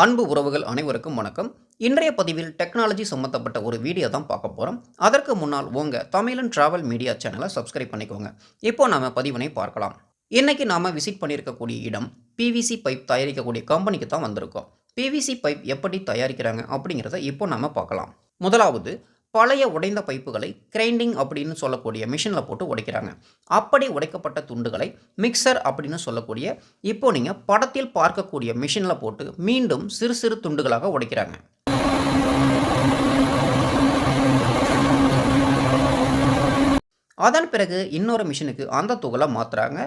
அன்பு உறவுகள் அனைவருக்கும் வணக்கம். இன்றைய பதிவில் டெக்னாலஜி சம்மந்தப்பட்ட ஒரு வீடியோ தான் பார்க்க போறோம். அதற்கு முன்னால் உங்க தமிழன் டிராவல் மீடியா சேனலை சப்ஸ்கிரைப் பண்ணிக்கோங்க. இப்போ நாம பதிவினை பார்க்கலாம். இன்னைக்கு நாம விசிட் பண்ணியிருக்கக்கூடிய இடம் பிவிசி பைப் தயாரிக்கக்கூடிய கம்பெனிக்கு தான் வந்திருக்கோம். பிவிசி பைப் எப்படி தயாரிக்கிறாங்க அப்படிங்கிறத இப்போ நாம பார்க்கலாம். முதலாவது பழைய உடைந்த பைப்புகளை கிரைண்டிங் அப்படின்னு சொல்லக்கூடிய மிஷினில் போட்டு உடைக்கிறாங்க. அப்படி உடைக்கப்பட்ட துண்டுகளை மிக்சர் அப்படின்னு சொல்லக்கூடிய இப்போ நீங்கள் படத்தில் பார்க்கக்கூடிய மிஷினில் போட்டு மீண்டும் சிறு சிறு துண்டுகளாக உடைக்கிறாங்க. அதன் பிறகு இன்னொரு மிஷினுக்கு அந்த துகளை மாற்றுறாங்க.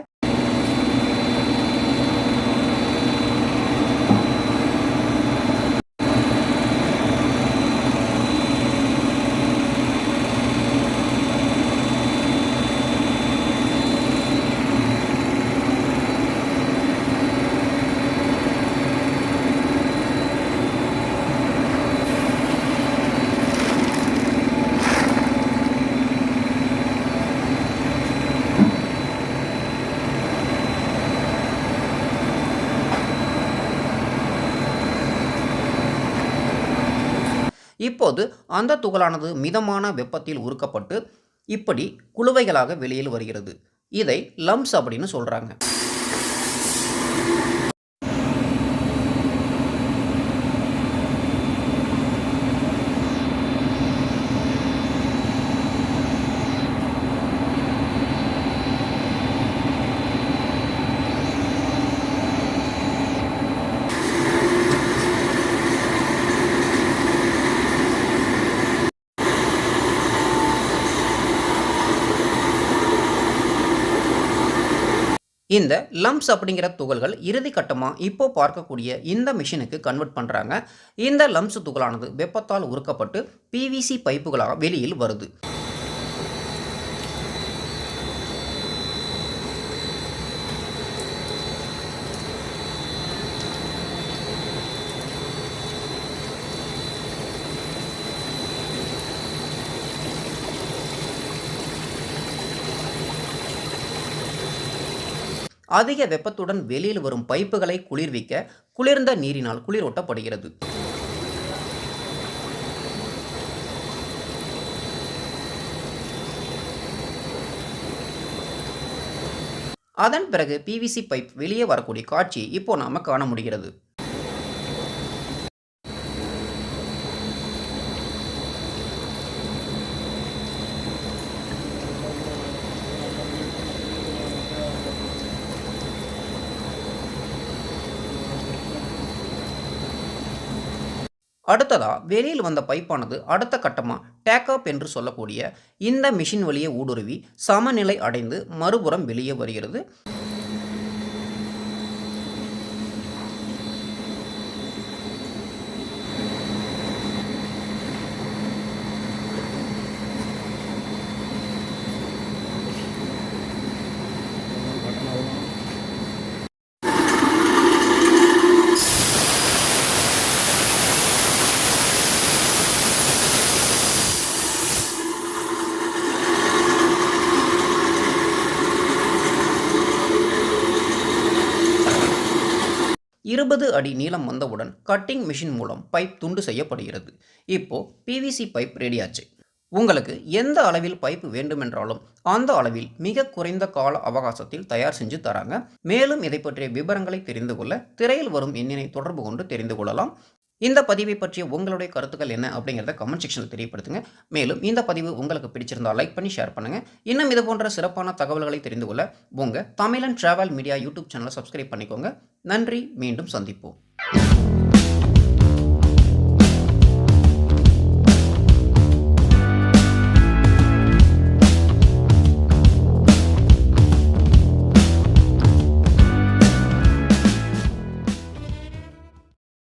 இப்போது அந்த துகளானது மிதமான வெப்பத்தில் உருக்கப்பட்டு இப்படி குளுவைகளாக வெளியில் வருகிறது. இதை லம்ப்ஸ் அப்படின்னு சொல்றாங்க. இந்த லம்ப்ஸ் அப்படிங்கிற துகள்கள் இறுதி கட்டமா இப்போ பார்க்கக்கூடிய இந்த மிஷினுக்கு கன்வெர்ட் பண்றாங்க. இந்த லம்ப்ஸ் துகளானது வெப்பத்தால் உருக்கப்பட்டு பிவிசி பைப்புகளாக வெளியில் வருது. அதிக வெப்பத்துடன் வெளியில் வரும் பைப்புகளை குளிர்விக்க குளிர்ந்த நீரினால் குளிரூட்டப்படுகிறது. அதன் பிறகு பிவிசி பைப் வெளியே வரக்கூடிய காட்சி இப்போ நாம காண முடிகிறது. அடுத்ததா வெளியில் வந்த பைப்பானது அடுத்த கட்டமாக டேக்அப் என்று சொல்லக்கூடிய இந்த மிஷின் வழியே ஊடுருவி சமநிலை அடைந்து மறுபுறம் வெளியே வருகிறது. இருபது அடி நீளம் வந்தவுடன் கட்டிங் மிஷின் மூலம் பைப் துண்டு செய்யப்படுகிறது. இப்போ பிவிசி பைப் ரெடியாச்சு. உங்களுக்கு எந்த அளவில் பைப் வேண்டுமென்றாலும் அந்த அளவில் மிக குறைந்த கால அவகாசத்தில் தயார் செஞ்சு தராங்க. மேலும் இதை பற்றிய விவரங்களை தெரிந்து கொள்ள திரையில் வரும் எண்ணினை தொடர்பு கொண்டு தெரிந்து கொள்ளலாம். இந்த பதிவை பற்றிய உங்களுடைய கருத்துக்கள் என்ன அப்படிங்கிறத கமெண்ட் செக்ஷனில் தெரியப்படுத்துங்க. மேலும் இந்த பதிவு உங்களுக்கு பிடிச்சிருந்தால் லைக் பண்ணி ஷேர் பண்ணுங்கள். இன்னும் இது போன்ற சிறப்பான தகவல்களை தெரிந்து கொள்ள உங்கள் தமிழன் டிராவல் மீடியா யூடியூப் சேனலை சப்ஸ்கிரைப் பண்ணிக்கோங்க. நன்றி. மீண்டும் சந்திப்போம்.